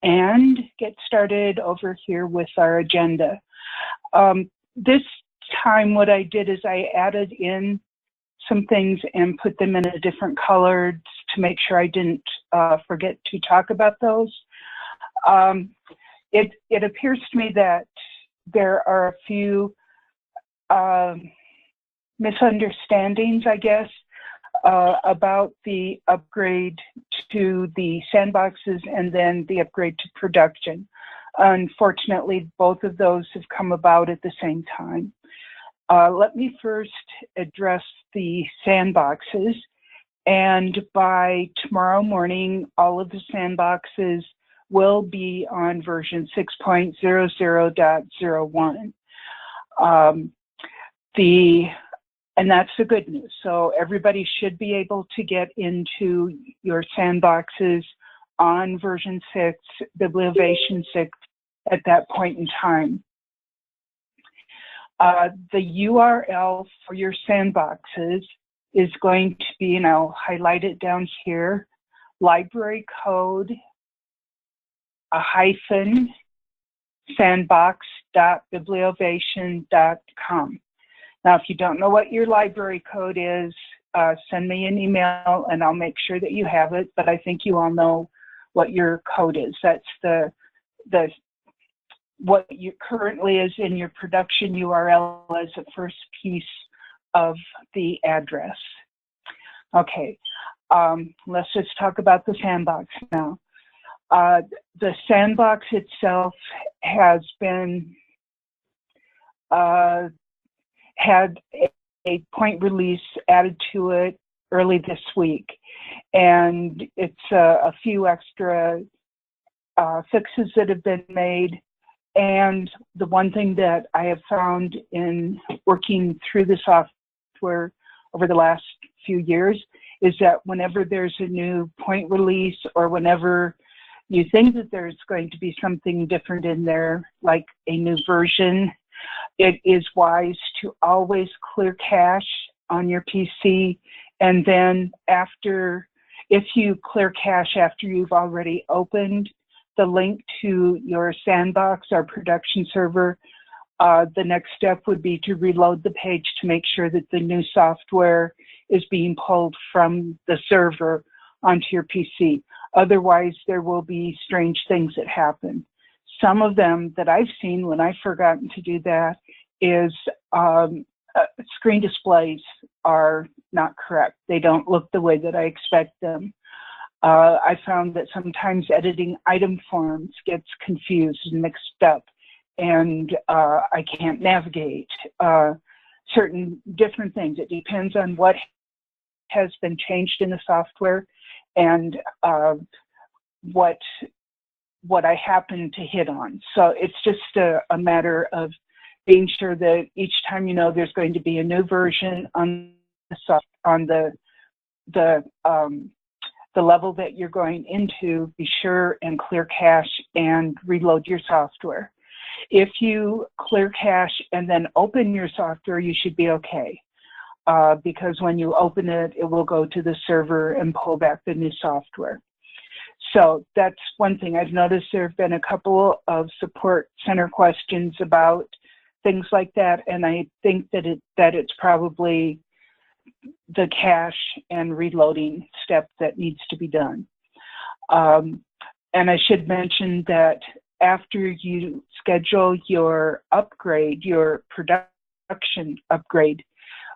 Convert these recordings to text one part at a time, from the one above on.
and get started over here with our agenda. This time what I did is I added in some things and put them in a different color to make sure I didn't forget to talk about those. It appears to me that there are a few misunderstandings, I guess, about the upgrade to the sandboxes and then the upgrade to production. Unfortunately, both of those have come about at the same time. Let me first address the sandboxes, and by tomorrow morning, all of the sandboxes will be on version 6.00.01. And that's the good news. So everybody should be able to get into your sandboxes on version 6, Bibliovation 6, at that point in time. The URL for your sandboxes is going to be, and I'll highlight it down here, library code _sandbox.bibliovation.com. Now, if you don't know what your library code is, send me an email and I'll make sure that you have it, but I think you all know what your code is. That's what you currently is in your production URL as the first piece of the address. Okay, let's just talk about the sandbox now. The sandbox itself has been had a point release added to it early this week, and it's a few extra fixes that have been made. And the one thing that I have found in working through the software over the last few years is that whenever there's a new point release, or whenever you think that there's going to be something different in there, like a new version, it is wise to always clear cache on your PC. And then if you clear cache after you've already opened the link to your sandbox or production server, the next step would be to reload the page to make sure that the new software is being pulled from the server onto your PC. Otherwise, there will be strange things that happen. Some of them that I've seen when I've forgotten to do that is screen displays are not correct. They don't look the way that I expect them. I found that sometimes editing item forms gets confused and mixed up, and I can't navigate certain different things. It depends on what has been changed in the software and what I happen to hit on. So it's just a matter of being sure that each time you know there's going to be a new version on the level that you're going into, be sure and clear cache and reload your software. If you clear cache and then open your software, you should be okay. Because when you open it, it will go to the server and pull back the new software. So that's one thing. I've noticed there have been a couple of support center questions about things like that, and I think that it's probably the cache and reloading step that needs to be done. And I should mention that after you schedule your upgrade, your production upgrade,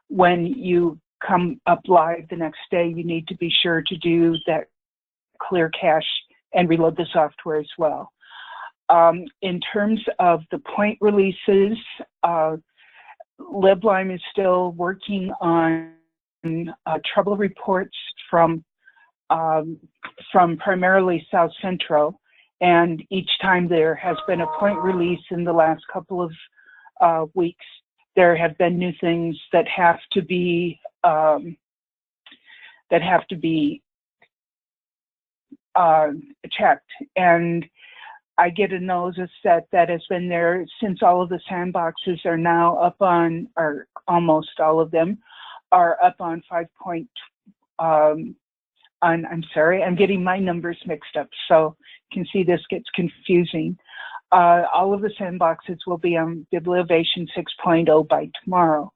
when you come up live the next day, you need to be sure to do that clear cache and reload the software as well. In terms of the point releases, LibLime is still working on trouble reports from primarily South Central, and each time there has been a point release in the last couple of weeks, there have been new things that have to be checked, and I get a notice that has been there since all of the sandboxes are now up on, or almost all of them are up on 5.0 I'm sorry, I'm getting my numbers mixed up, so you can see this gets confusing. All of the sandboxes will be on Bibliovation 6.0 by tomorrow.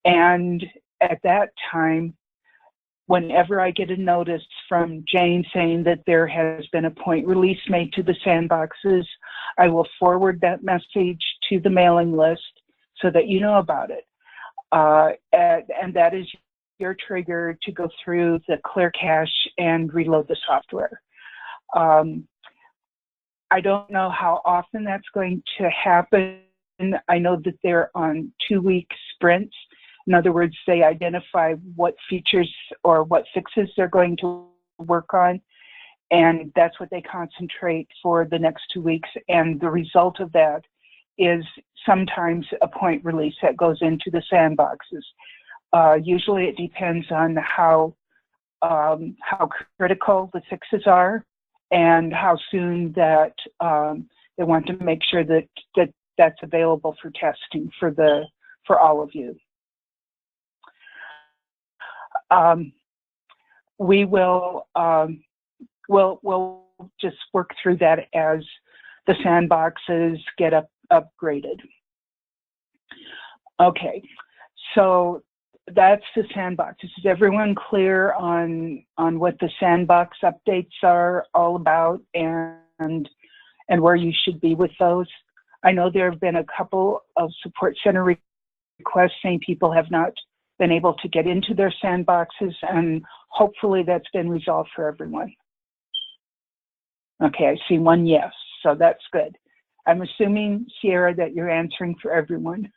And at that time, whenever I get a notice from Jane saying that there has been a point release made to the sandboxes, I will forward that message to the mailing list so that you know about it. And that is your trigger to go through the clear cache and reload the software. I don't know how often that's going to happen. I know that they're on 2-week sprints. In other words, they identify what features or what fixes they're going to work on, and that's what they concentrate for the next 2 weeks. And the result of that is sometimes a point release that goes into the sandboxes. Usually it depends on how critical the fixes are and how soon that they want to make sure that that's available for testing for all of you. We will we'll just work through that as the sandboxes get upgraded. Okay, so that's the sandbox. Is everyone clear on what the sandbox updates are all about and where you should be with those? I know there have been a couple of support center requests saying people have not been able to get into their sandboxes, and hopefully that's been resolved for everyone. Okay, I see one yes, so that's good. I'm assuming, Sierra, that you're answering for everyone.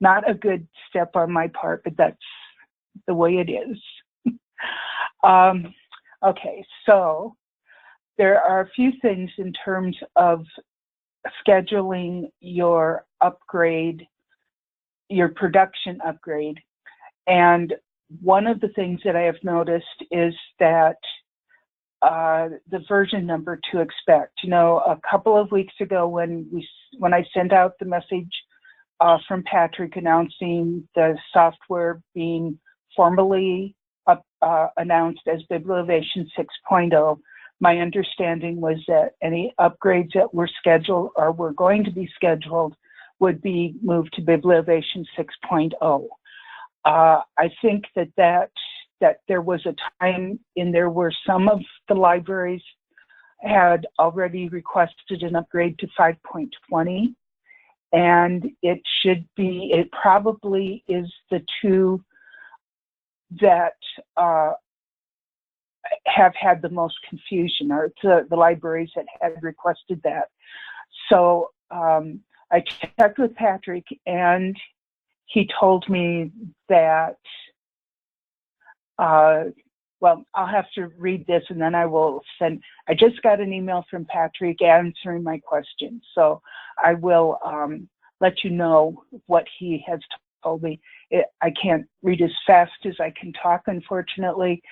Not a good step on my part, but that's the way it is. Okay, so there are a few things in terms of scheduling your upgrade, your production upgrade. And one of the things that I have noticed is that the version number to expect. You know, a couple of weeks ago when I sent out the message from Patrick announcing the software being formally announced as Bibliovation 6.0, my understanding was that any upgrades that were scheduled or were going to be scheduled would be moved to Bibliovation 6.0. I think that there was a time in there where some of the libraries had already requested an upgrade to 5.20, and it probably is the two that have had the most confusion, or the libraries that had requested that. So I checked with Patrick, and he told me that, well, I'll have to read this and then I will send. I just got an email from Patrick answering my question, so I will let you know what he has told me. I can't read as fast as I can talk, unfortunately,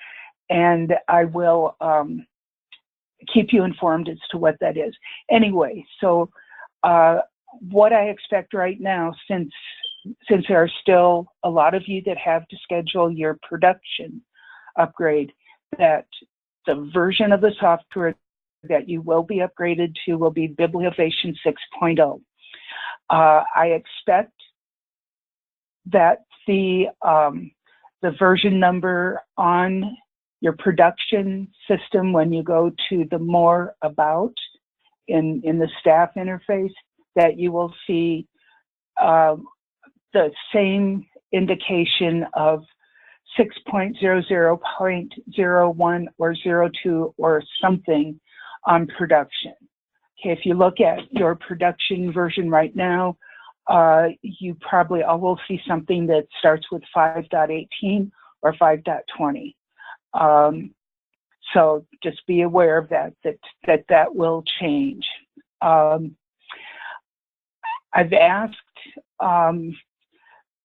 and I will keep you informed as to what that is. Anyway, so what I expect right now, since there are still a lot of you that have to schedule your production upgrade, that the version of the software that you will be upgraded to will be Bibliovation 6.0. I expect that the version number on your production system, when you go to the More About in the staff interface, that you will see the same indication of 6.00.01 or 02 or something on production. Okay, if you look at your production version right now, you probably will see something that starts with 5.18 or 5.20. So just be aware of that will change. I've asked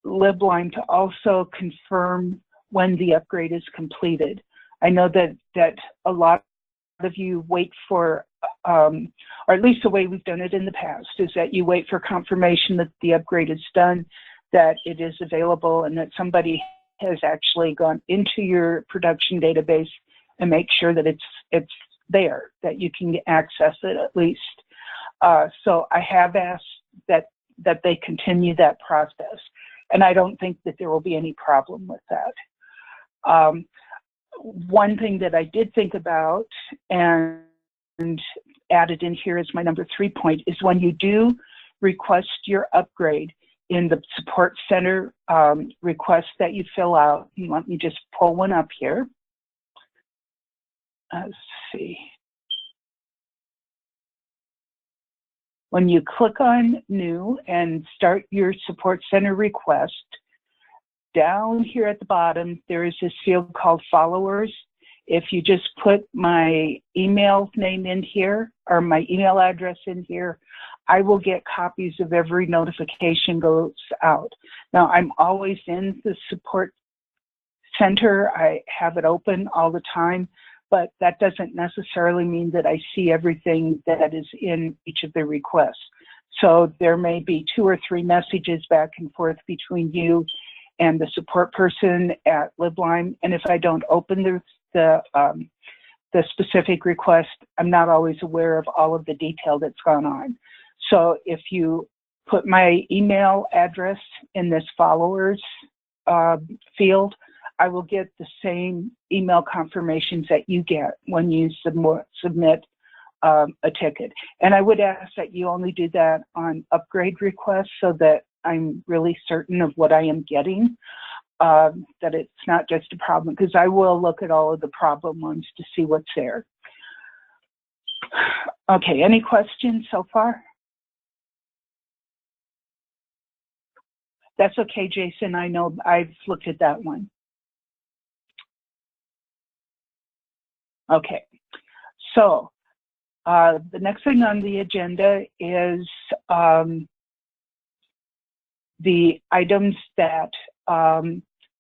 LibLine to also confirm when the upgrade is completed. I know that a lot of you wait for, or at least the way we've done it in the past, is that you wait for confirmation that the upgrade is done, that it is available, and that somebody has actually gone into your production database and make sure that it's there, that you can access it at least. So I have asked that they continue that process, and I don't think that there will be any problem with that. One thing that I did think about and added in here as my number 3 point is when you do request your upgrade in the support center request that you fill out. Let me just pull one up here. Let's see. When you click on New and start your support center request, down here at the bottom, there is this field called Followers. If you just put my email name in here, or my email address in here, I will get copies of every notification goes out. Now, I'm always in the support center. I have it open all the time, but that doesn't necessarily mean that I see everything that is in each of the requests. So there may be 2 or 3 messages back and forth between you and the support person at LibLime, and if I don't open the specific request, I'm not always aware of all of the detail that's gone on. So if you put my email address in this followers field, I will get the same email confirmations that you get when you submit a ticket. And I would ask that you only do that on upgrade requests so that I'm really certain of what I am getting, that it's not just a problem, because I will look at all of the problem ones to see what's there. Okay, any questions so far? That's okay, Jason. I know I've looked at that one. Okay, so the next thing on the agenda is the items that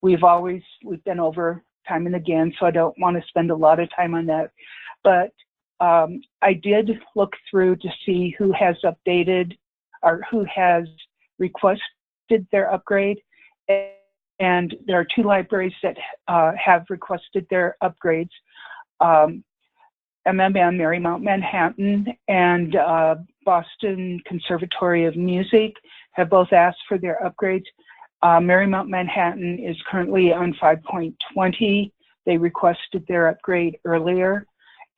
we've been over time and again, so I don't want to spend a lot of time on that. But I did look through to see who has updated or who has requested their upgrade, and there are 2 libraries that have requested their upgrades. MMM, Marymount Manhattan, and Boston Conservatory of Music have both asked for their upgrades. Marymount Manhattan is currently on 5.20. They requested their upgrade earlier,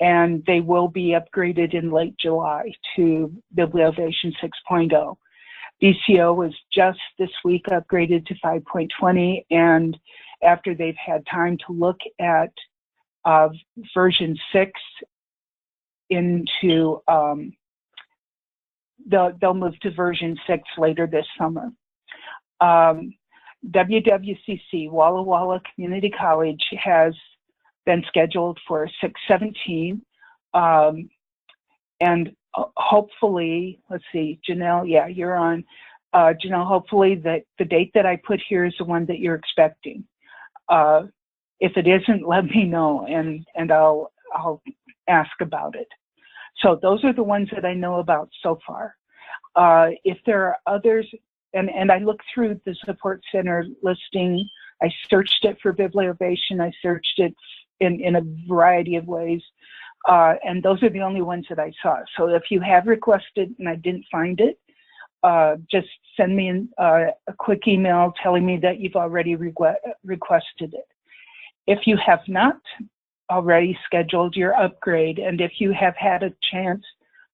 and they will be upgraded in late July to Bibliovation 6.0. BCO was just this week upgraded to 5.20, and after they've had time to look at version 6 into, they'll move to version 6 later this summer. WWCC, Walla Walla Community College, has been scheduled for 6/17, and hopefully, let's see, Janelle, yeah, you're on. Janelle, hopefully that the date that I put here is the one that you're expecting. If it isn't, let me know, and I'll ask about it. So those are the ones that I know about so far. If there are others, and I looked through the support center listing, I searched it for Bibliovation, I searched it in a variety of ways, and those are the only ones that I saw. So if you have requested and I didn't find it, just send me a quick email telling me that you've already requested it. If you have not already scheduled your upgrade, and if you have had a chance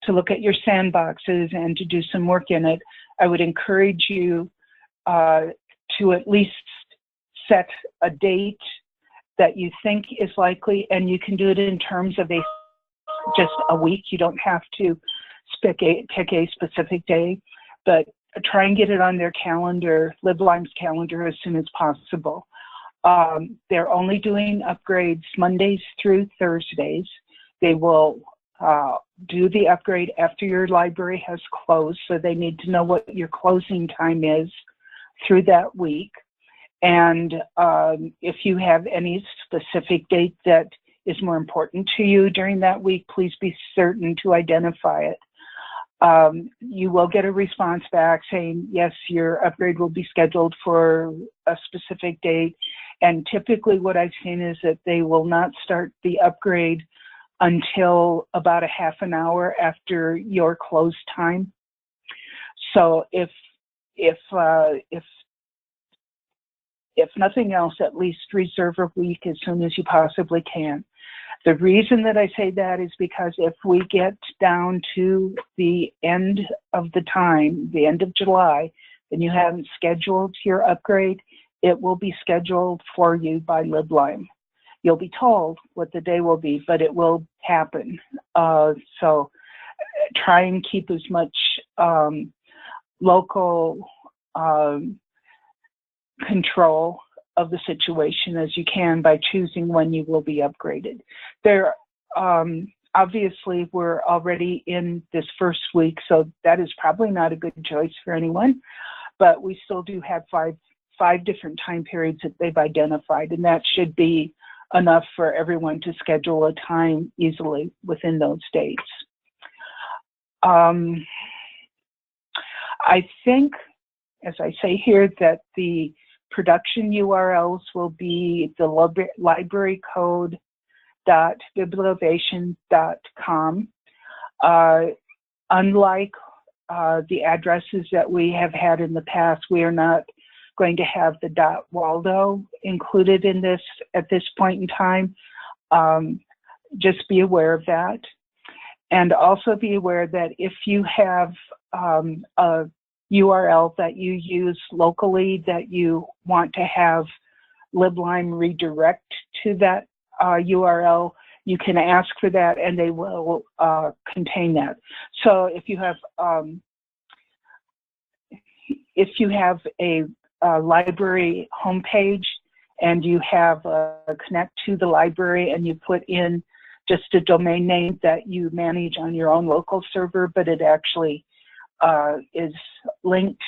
to look at your sandboxes and to do some work in it, I would encourage you to at least set a date that you think is likely, and you can do it in terms of just a week. You don't have to pick a specific day, but try and get it on their calendar, LibLime's calendar, as soon as possible. They're only doing upgrades Mondays through Thursdays. They will do the upgrade after your library has closed, so they need to know what your closing time is through that week. And if you have any specific date that is more important to you during that week, please be certain to identify it. You will get a response back saying, yes, your upgrade will be scheduled for a specific date. And typically what I've seen is that they will not start the upgrade until about a half an hour after your close time. So if nothing else, at least reserve a week as soon as you possibly can. The reason that I say that is because if we get down to the end of the time, the end of July, and you haven't scheduled your upgrade, it will be scheduled for you by LibLime. You'll be told what the day will be, but it will happen. So try and keep as much local control of the situation as you can by choosing when you will be upgraded. There, obviously, we're already in this first week, so that is probably not a good choice for anyone, but we still do have five different time periods that they've identified, and that should be enough for everyone to schedule a time easily within those dates. I think, as I say here, that the production URLs will be the librarycode.bibliovation.com. Unlike the addresses that we have had in the past, we are not going to have the .waldo included in this at this point in time. Just be aware of that. And also be aware that if you have a URL that you use locally that you want to have LibLime redirect to that URL, you can ask for that and they will contain that. So if you have a library homepage and you have connect to the library and you put in just a domain name that you manage on your own local server, but it actually is linked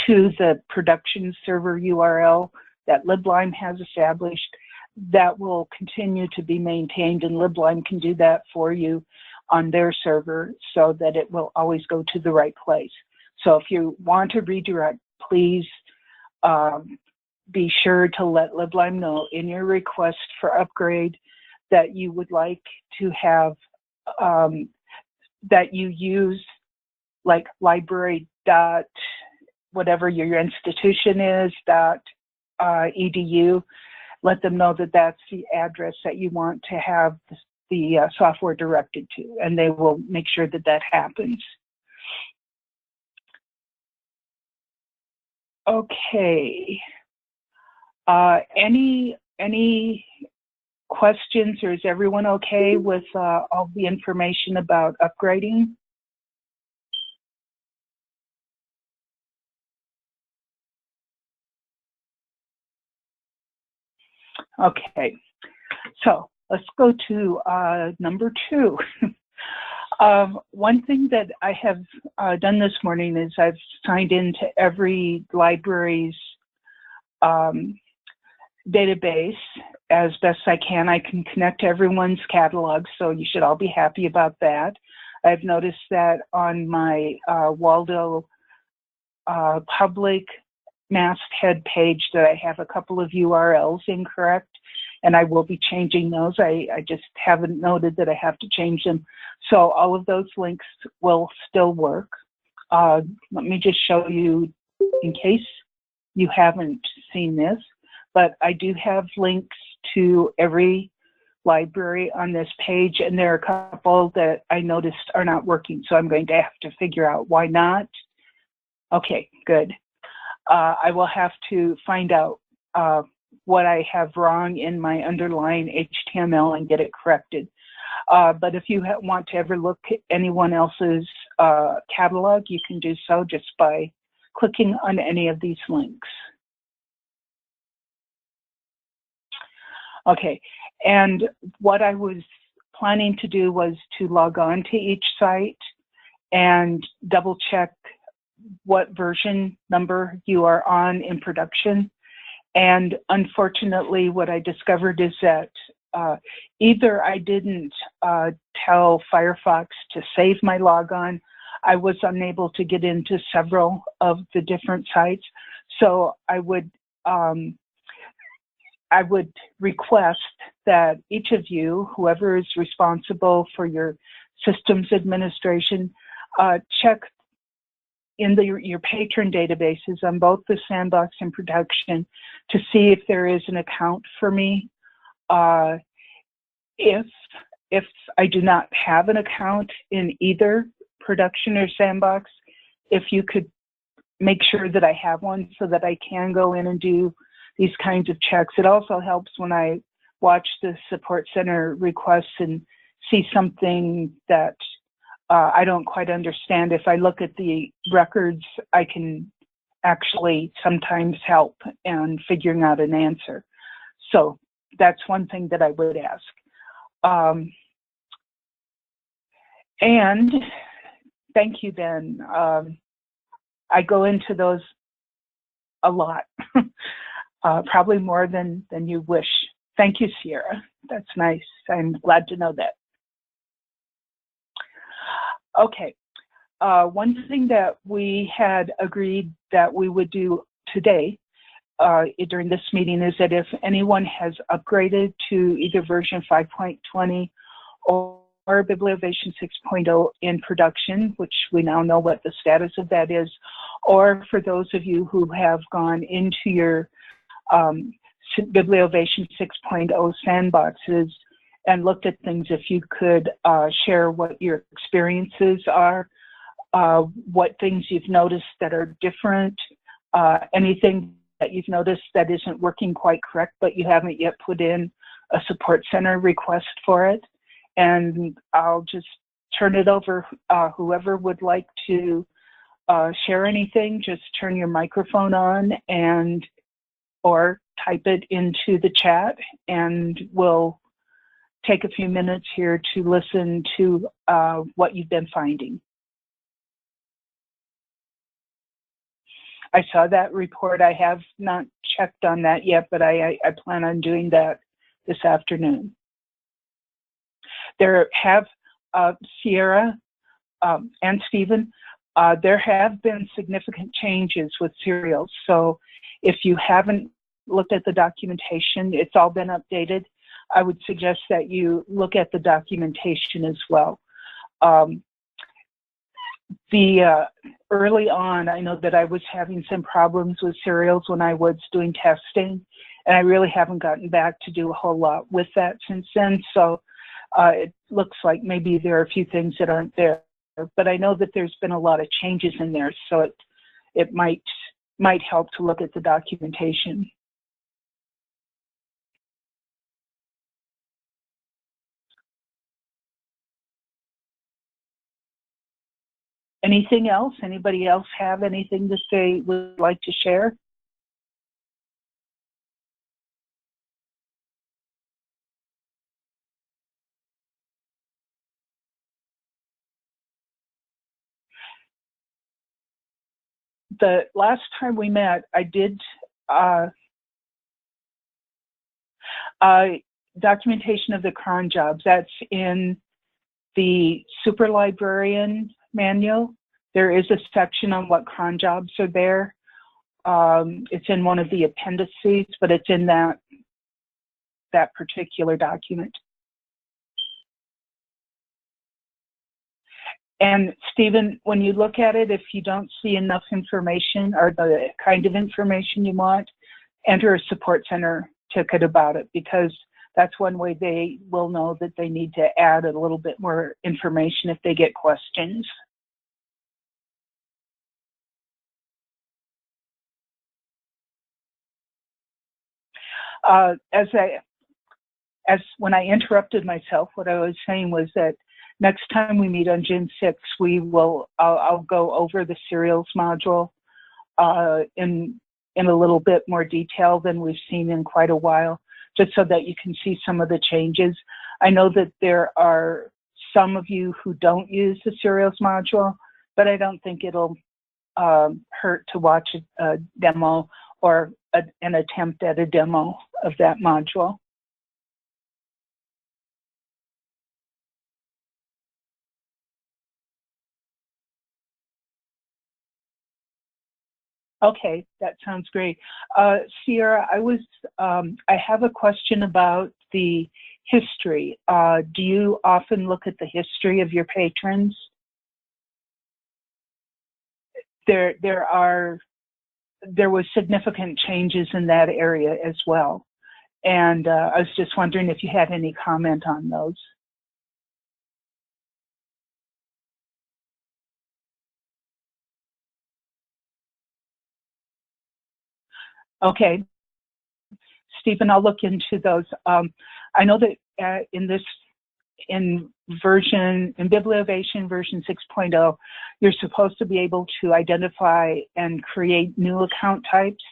to the production server URL that LibLime has established, that will continue to be maintained, and LibLime can do that for you on their server so that it will always go to the right place. So if you want to redirect, please be sure to let LibLime know in your request for upgrade that you would like to have that you use like library dot whatever your institution is .edu. Let them know that that's the address that you want to have the software directed to, and they will make sure that that happens. Okay. Any questions, or is everyone okay with all the information about upgrading? Okay, so let's go to number 2. One thing that I have done this morning is I've signed into every library's database as best I can. I can connect to everyone's catalog, so you should all be happy about that. I've noticed that on my Waldo public masthead page that I have a couple of URLs incorrect, and I will be changing those. I just haven't noted that I have to change them. So all of those links will still work. Let me just show you in case you haven't seen this, but I do have links to every library on this page, and there are a couple that I noticed are not working, so I'm going to have to figure out why not. Okay, good. I will have to find out what I have wrong in my underlying HTML and get it corrected. But if you want to ever look at anyone else's catalog, you can do so just by clicking on any of these links. Okay, and what I was planning to do was to log on to each site and double check what version number you are on in production. And unfortunately, what I discovered is that either I didn't tell Firefox to save my logon, I was unable to get into several of the different sites. So I would request that each of you, whoever is responsible for your systems administration, check in your patron databases on both the Sandbox and production to see if there is an account for me. If I do not have an account in either production or Sandbox, if you could make sure that I have one so that I can go in and do these kinds of checks. It also helps when I watch the support center requests and see something that I don't quite understand. If I look at the records, I can actually sometimes help in figuring out an answer. So that's one thing that I would ask. And thank you, Ben. I go into those a lot, probably more than you wish. Thank you, Sierra. That's nice. I'm glad to know that. Okay, one thing that we had agreed that we would do today during this meeting is that if anyone has upgraded to either version 5.20 or Bibliovation 6.0 in production, which we now know what the status of that is, or for those of you who have gone into your Bibliovation 6.0 sandboxes and looked at things, if you could share what your experiences are, what things you've noticed that are different, anything that you've noticed that isn't working quite correct, but you haven't yet put in a support center request for it. And I'll just turn it over. Whoever would like to share anything, just turn your microphone on and or type it into the chat, and we'll take a few minutes here to listen to what you've been finding. I saw that report. I have not checked on that yet, but I plan on doing that this afternoon. There have, Sierra and Stephen, there have been significant changes with serials. So if you haven't looked at the documentation, it's all been updated. I would suggest that you look at the documentation as well. Early on, I know that I was having some problems with serials when I was doing testing, and I really haven't gotten back to do a whole lot with that since then. So it looks like maybe there are a few things that aren't there, but I know that there's been a lot of changes in there, so it might help to look at the documentation. Anything else? Anybody else have anything that they would like to share? The last time we met, I did documentation of the cron jobs. That's in the super librarian manual. There is a section on what cron jobs are there. It's in one of the appendices, but it's in that particular document. And Stephen, when you look at it, if you don't see enough information or the kind of information you want, enter a support center ticket about it, because that's one way they will know that they need to add a little bit more information if they get questions. As when I interrupted myself, what I was saying was that next time we meet on June 6th, I'll go over the serials module in a little bit more detail than we've seen in quite a while, just so that you can see some of the changes. I know that there are some of you who don't use the serials module, but I don't think it'll hurt to watch a demo or an attempt at a demo of that module. Okay, that sounds great. Sierra, I have a question about the history. Do you often look at the history of your patrons? There was significant changes in that area as well. And I was just wondering if you had any comment on those. Okay, Stephen, I'll look into those. I know that in Bibliovation version 6.0, you're supposed to be able to identify and create new account types.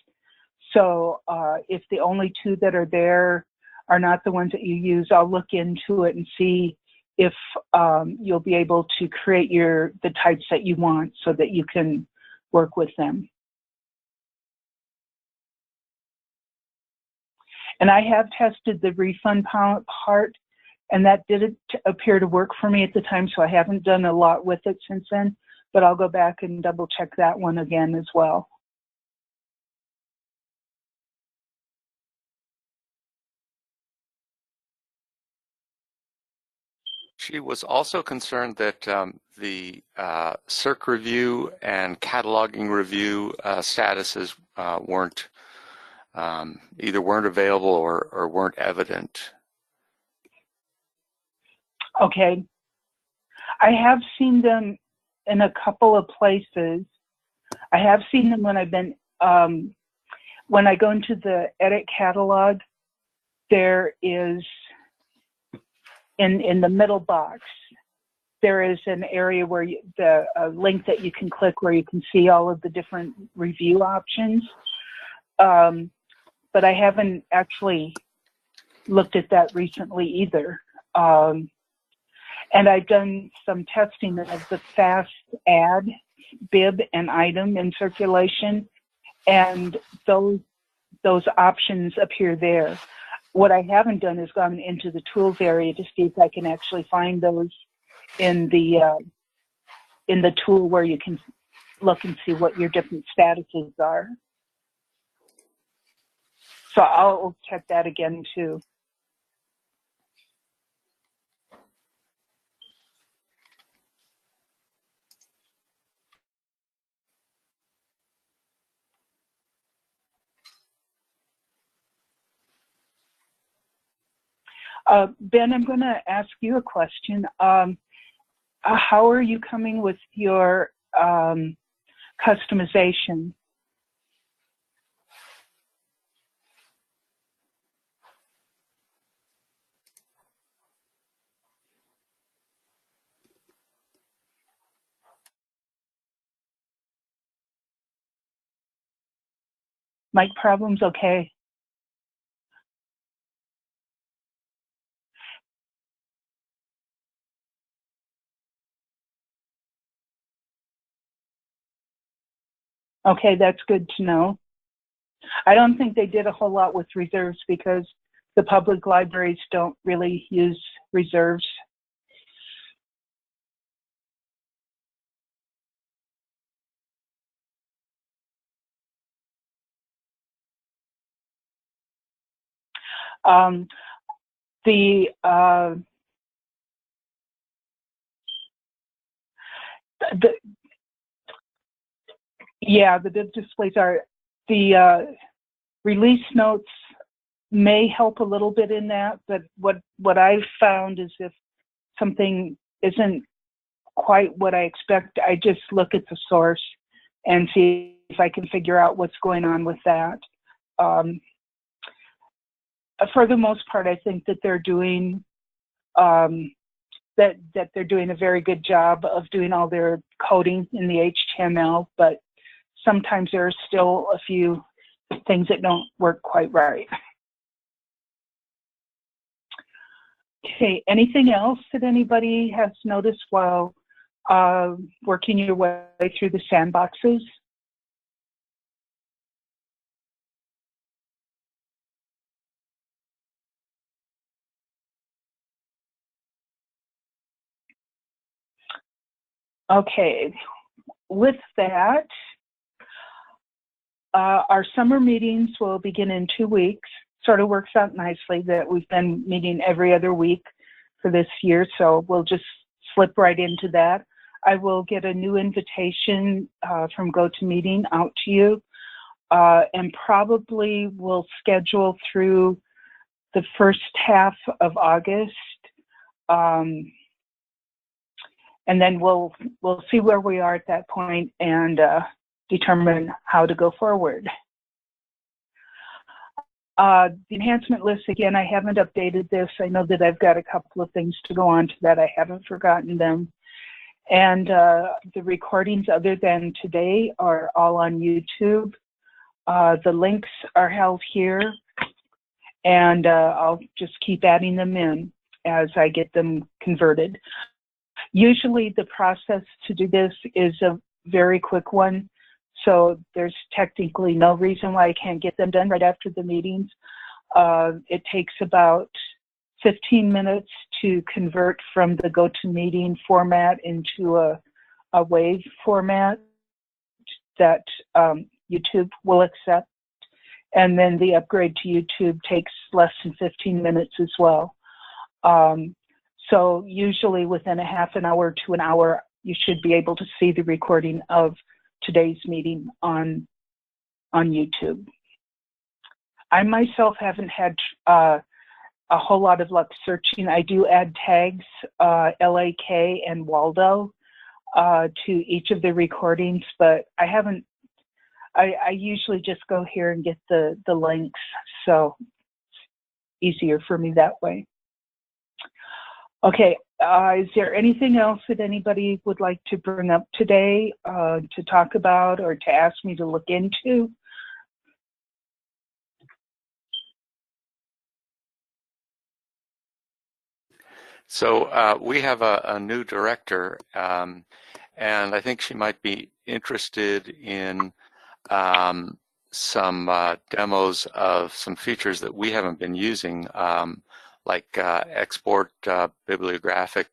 So if the only two that are there are not the ones that you use, I'll look into it and see if you'll be able to create the types that you want so that you can work with them. And I have tested the refund part, and that didn't appear to work for me at the time, so I haven't done a lot with it since then, but I'll go back and double check that one again as well. She was also concerned that the circ review and cataloging review statuses weren't either weren't available or weren't evident. Okay. I have seen them in a couple of places. I have seen them when I've been, when I go into the edit catalog, there is, in the middle box, there is an area where a link that you can click where you can see all of the different review options. But I haven't actually looked at that recently either. And I've done some testing of the fast add, bib, and item in circulation, and those options appear there. What I haven't done is gone into the tools area to see if I can actually find those in the tool where you can look and see what your different statuses are. So I'll check that again too. Ben, I'm going to ask you a question. How are you coming with your customization? Mic problems? Okay. Okay, that's good to know. I don't think they did a whole lot with reserves because the public libraries don't really use reserves. The bib displays are the release notes may help a little bit in that, but what I've found is if something isn't quite what I expect, I just look at the source and see if I can figure out what's going on with that. For the most part, I think that they're doing that they're doing a very good job of doing all their coding in the HTML, but sometimes there are still a few things that don't work quite right. Okay, anything else that anybody has noticed while working your way through the sandboxes? Okay, with that, Our summer meetings will begin in 2 weeks. Sort of works out nicely that we've been meeting every other week for this year, so we'll just slip right into that. I will get a new invitation from GoToMeeting out to you, and probably will schedule through the first half of August, and then we'll see where we are at that point and determine how to go forward. The enhancement list, again, I haven't updated this. I know that I've got a couple of things to go on to that. I haven't forgotten them. And the recordings other than today are all on YouTube. The links are held here, and I'll just keep adding them in as I get them converted. Usually the process to do this is a very quick one, so there's technically no reason why I can't get them done right after the meetings. It takes about 15 minutes to convert from the GoToMeeting format into a WAV format that YouTube will accept. And then the upgrade to YouTube takes less than 15 minutes as well. So usually within a half an hour to an hour, you should be able to see the recording of today's meeting on YouTube. I myself haven't had a whole lot of luck searching. I do add tags, LAK and Waldo, to each of the recordings, but I haven't. I usually just go here and get the links, so it's easier for me that way. Okay, is there anything else that anybody would like to bring up today to talk about or to ask me to look into? So we have a new director, and I think she might be interested in some demos of some features that we haven't been using, like export bibliographic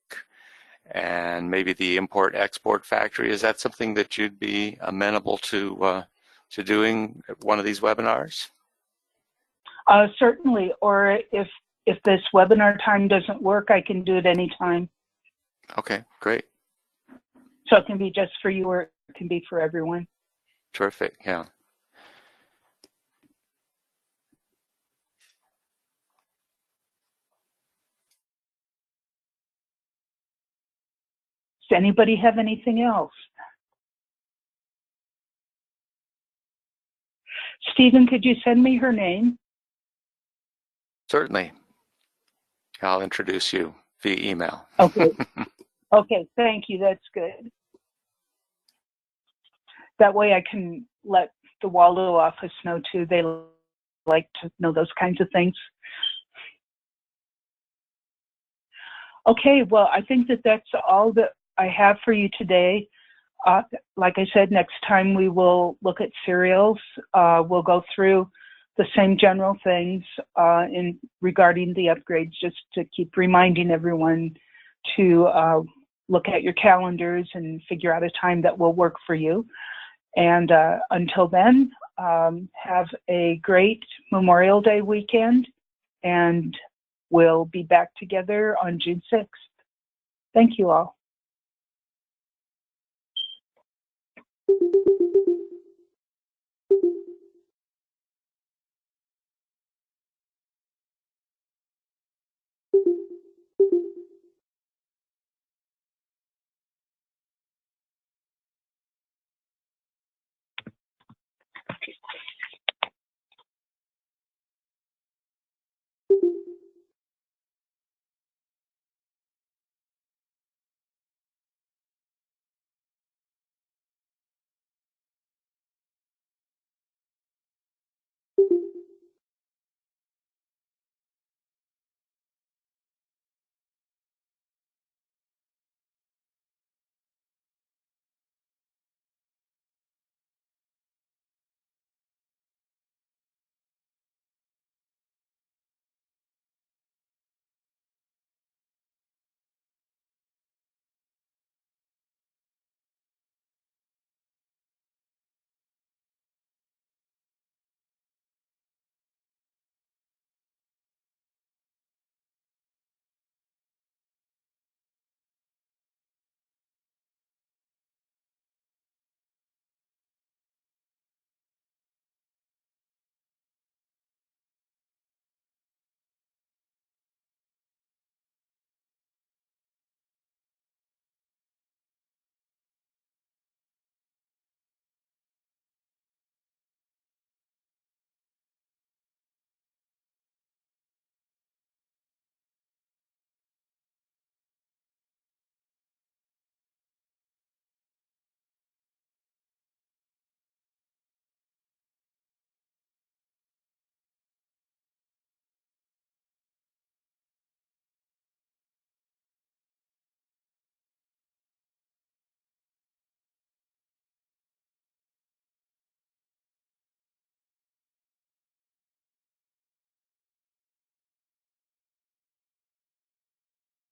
and maybe the import-export factory. Is that something that you'd be amenable to doing at one of these webinars? Certainly, or if this webinar time doesn't work, I can do it anytime. Okay, great. So it can be just for you or it can be for everyone. Terrific, yeah. Does anybody have anything else? Stephen, could you send me her name? Certainly. I'll introduce you via email. Okay. Okay, thank you. That's good. That way I can let the Waldo office know too. They like to know those kinds of things. Okay, well, I think that that's all that I have for you today. Like I said, next time we will look at serials. We'll go through the same general things regarding the upgrades, just to keep reminding everyone to look at your calendars and figure out a time that will work for you. And until then, have a great Memorial Day weekend, and we'll be back together on June 6th. Thank you all.